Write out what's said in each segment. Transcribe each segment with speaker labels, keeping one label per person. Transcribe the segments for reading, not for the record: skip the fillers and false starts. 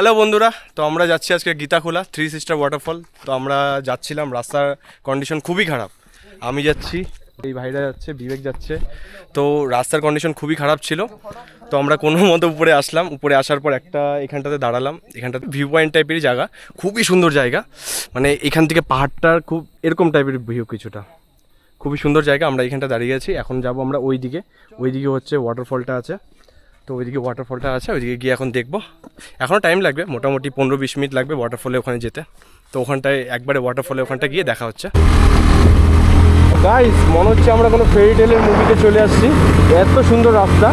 Speaker 1: Hello বন্ধুরা, তো আমরা যাচ্ছি আজকে গীতাখোলা থ্রি সিস্টার ওয়াটারফল। তো আমরা যাচ্ছিলাম, রাস্তার কন্ডিশন খুবই খারাপ। আমি যাচ্ছি, এই ভাইরা যাচ্ছে, বিবেক যাচ্ছে। তো রাস্তার কন্ডিশন খুবই খারাপ ছিল। তো আমরা কোনো মতো উপরে আসলাম। উপরে আসার পর একটা এখানটাতে দাঁড়ালাম। এখানটাতে ভিউ পয়েন্ট টাইপেরই জায়গা, খুবই সুন্দর জায়গা। মানে এখান থেকে পাহাড়টার খুব এরকম টাইপের ভিউ, কিছুটা খুবই সুন্দর জায়গা। আমরা এখানটা দাঁড়িয়ে আছি, এখন যাব আমরা ওইদিকে। ওইদিকে হচ্ছে ওয়াটারফলটা আছে। তো ওইদিকে ওয়াটারফলটা আছে, ওইদিকে গিয়ে এখন দেখবো। এখনও টাইম লাগবে, মোটামুটি 15-20 মিনিট লাগবে ওয়াটারফলে ওখানে যেতে। তো ওখানটায় একবারে ওয়াটারফলে ওখানটা গিয়ে দেখা হচ্ছে। গাইস, মনে হচ্ছে আমরা কোনো ফেরি টেলের মুভিতে চলে আসছি, এত সুন্দর রাস্তা।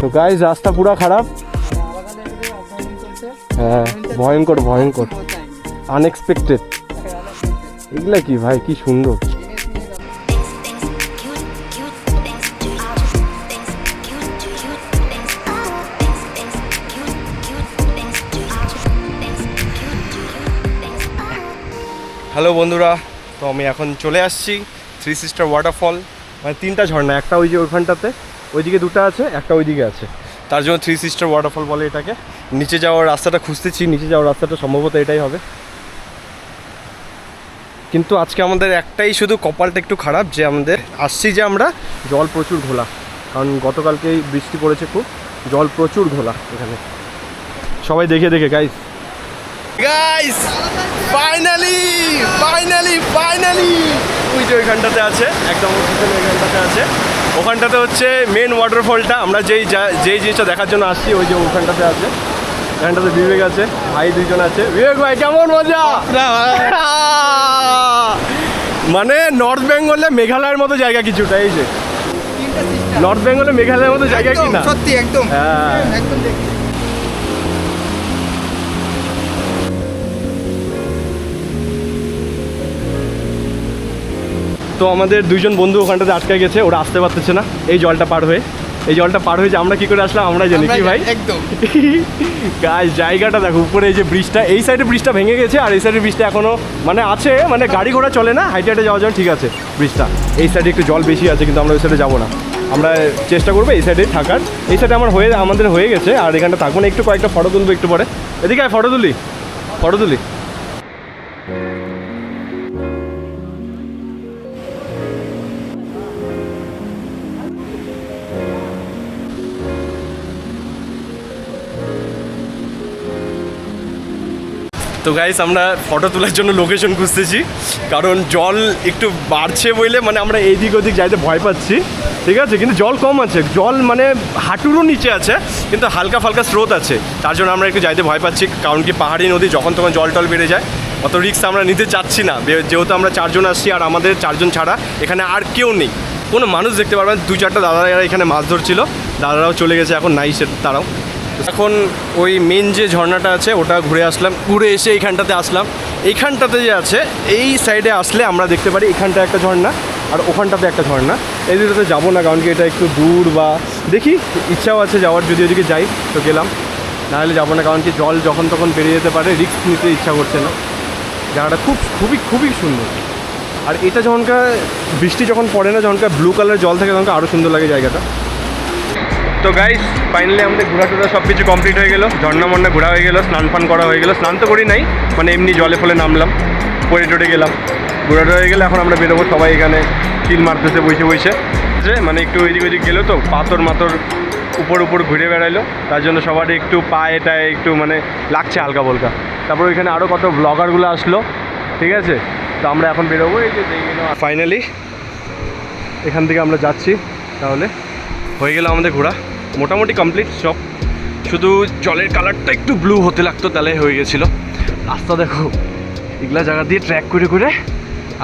Speaker 1: তো গাইস, রাস্তা পুরো খারাপ। হ্যাঁ, ভয়ঙ্কর ভয়ঙ্কর, আনএক্সপেক্টেড। এগুলা কি ভাই, কি সুন্দর। হ্যালো বন্ধুরা, তো আমি এখন চলে আসছি থ্রি সিস্টার ওয়াটারফল। মানে তিনটা ঝর্ণা, একটা ওই যে ওইখানটাতে, ওইদিকে দুটো আছে, একটা ওইদিকে আছে। তার জন্য থ্রি সিস্টার ওয়াটারফল বলে এটাকে। নিচে যাওয়ার রাস্তাটা খুঁজতেছি, নিচে যাওয়ার রাস্তাটা সম্ভবত এটাই হবে। কিন্তু আজকে আমাদের একটাই শুধু কপালটা একটু খারাপ, যে আমাদের আসছি যে আমরা জল প্রচুর ঘোলা, কারণ গতকালকেই বৃষ্টি পড়েছে, খুব জল প্রচুর ঘোলা এখানে। সবাই দেখে দেখে guys guys finally finally finally ওই যে ওইখানটাতে আছে, একদম ওইখানটাতে আছে। ওখানটাতে হচ্ছে মেন ওয়াটারফলটা। আমরা যেই জিনিসটা দেখার জন্য আসছি, ওই যে ওখানটাতে আছে। এখানটাতে বিবেক আছে, ভাই দুইজন আছে। বিবেক ভাই, কেমন মজা? মানে নর্থ বেঙ্গলে মেঘালয়ের মতো জায়গা কিছুটা। এই যে নর্থ বেঙ্গলে মেঘালয়ের মতো জায়গা কি না?
Speaker 2: সত্যি একদম।
Speaker 1: হ্যাঁ
Speaker 2: একদম।
Speaker 1: তো আমাদের দুইজন বন্ধু ওখানটাতে আটকে গেছে, ওরা আসতে পারতেছে না এই জলটা পার হয়ে। এই জলটা পার হয়ে যে আমরা কি করে আসলাম আমরা জানি কি ভাই।
Speaker 2: একদম
Speaker 1: গাইস, জায়গাটা দেখো, উপরে এই যে ব্রিজটা, এই সাইডে ব্রিজটা ভেঙে গেছে, আর এই সাইডে ব্রিজটা এখনো মানে আছে, মানে গাড়ি ঘোড়া চলে না, হাইটে হাইটে যাওয়া যায়, ঠিক আছে ব্রিজটা। এই সাইডে একটু জল বেশি আছে, কিন্তু আমরা ওই সাইডে যাবো না। আমরা চেষ্টা করবো এই সাইডেই থাকার। এই সাইডে আমাদের হয়ে গেছে, আর এখানটা থাকবো না। একটু কয়েকটা ফটো তুলবো একটু পরে। এদিকে ফটো তুলি। তো গাইস, আমরা ফটো তোলার জন্য লোকেশন খুঁজতেছি, কারণ জল একটু বাড়ছে বলে মানে আমরা এইদিক ওদিক যাইতে ভয় পাচ্ছি, ঠিক আছে। কিন্তু জল কম আছে, জল মানে হাঁটুরও নিচে আছে, কিন্তু হালকা ফালকা স্রোত আছে। তার জন্য আমরা একটু যাইতে ভয় পাচ্ছি, কারণ কি পাহাড়ি নদী, যখন তখন জল টল বেড়ে যায়। অত রিস্ক আমরা নিতে চাচ্ছি না, যেহেতু আমরা চারজন আসছি, আর আমাদের চারজন ছাড়া এখানে আর কেউ নেই, কোনো মানুষ দেখতে পারবেন। 2-4টা দাদারা এখানে মাছ ধরছিল, দাদারাও চলে গেছে, এখন নাই সে তারাও। এখন ওই মেন যে ঝর্ণাটা আছে ওটা ঘুরে আসলাম, ঘুরে এসে এইখানটাতে আসলাম। এইখানটাতে যে আছে, এই সাইডে আসলে আমরা দেখতে পারি এখানটা একটা ঝর্ণা, আর ওখানটাতে একটা ঝর্ণা। এই দুটোতে যাবো না, কারণ কি এটা একটু দূর, বা দেখি ইচ্ছাও আছে যাওয়ার, যদি ওদিকে যাই তো গেলাম, নাহলে যাবো না, কারণ কি জল যখন তখন বেরিয়ে যেতে পারে, রিস্ক নিতে ইচ্ছা করছে না। জায়গাটা খুবই সুন্দর। আর এটা যখনকার বৃষ্টি যখন পড়ে না, যখনকার ব্লু কালারের জল থাকে, তখনকার আরও সুন্দর লাগে জায়গাটা। তো গাইস, ফাইনালি আমাদের ঘোরাটোরা সব কিছু কমপ্লিট হয়ে গেলো। ঝর্ণা মন্না ঘোরা হয়ে গেলো, স্নান ফান করা হয়ে গেলো। স্নান তো করি নাই, মানে এমনি জলে ফলে নামলাম, পরে টোটে গেলাম, ঘোরাটো হয়ে গেলে এখন আমরা বেরোবো। সবাই এখানে চিল মারতেছে বসে যে মানে একটু ওইদিক গেলো, তো পাথর উপর ঘুরে বেড়াইলো, তার জন্য সবারই একটু পায়ে টায়ে একটু মানে লাগছে হালকা বলকা। তারপর ওইখানে আরও কত ব্লগারগুলো আসলো, ঠিক আছে। তো আমরা এখন বেরোবো। এই যে ফাইনালি এখান থেকে আমরা যাচ্ছি। তাহলে হয়ে গেল আমাদের ঘোরা, মোটামুটি কমপ্লিট সব। শুধু জলের কালারটা একটু ব্লু হতে লাগতো, তাহলে হয়ে গেছিলো। রাস্তা দেখো, এগুলা জায়গা দিয়ে ট্র্যাক করে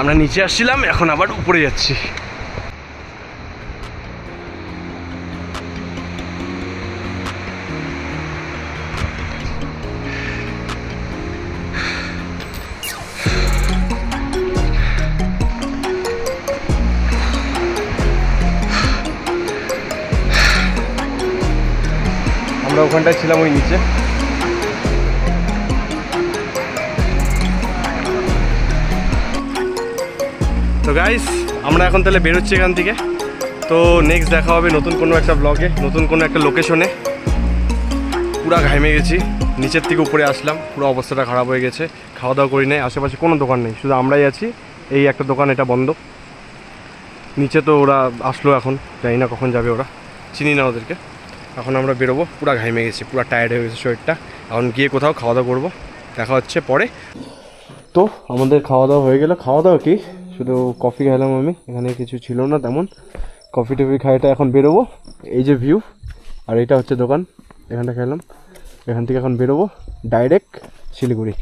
Speaker 1: আমরা নিচে আসছিলাম, এখন আবার উপরে যাচ্ছি। আমরা ওখানটায় ছিলাম ওই নিচে। তো গাইস, আমরা এখন তাহলে বেরোচ্ছি এখান থেকে। তো নেক্সট দেখা হবে নতুন কোনো একটা ব্লগে, নতুন কোনো একটা লোকেশনে। পুরা ঘামে গেছি, নিচের থেকে উপরে আসলাম, পুরো অবস্থাটা খারাপ হয়ে গেছে। খাওয়া দাওয়া করি নাই, আশেপাশে কোনো দোকান নেই, শুধু আমরাই আছি। এই একটা দোকান, এটা বন্ধ। নিচে তো ওরা আসলো, এখন জানি না কখন যাবে, ওরা চিনি না ওদেরকে। এখন আমরা বেরোবো, পুরো ঘামে গেছি, পুরো টায়ার্ড হয়ে গেছে শরীরটা। এখন গিয়ে কোথাও খাওয়া দাওয়া করবো, দেখা হচ্ছে পরে। তো আমাদের খাওয়া দাওয়া হয়ে গেল। খাওয়া দাওয়া কি, শুধু কফি খেলাম আমি, এখানে কিছু ছিল না তেমন। কফি টফি খাইটা এখন বেরোবো। এই যে ভিউ, আর এটা হচ্ছে দোকান, এখানটা খেলাম। এখান থেকে এখন বেরোবো ডাইরেক্ট শিলিগুড়ি।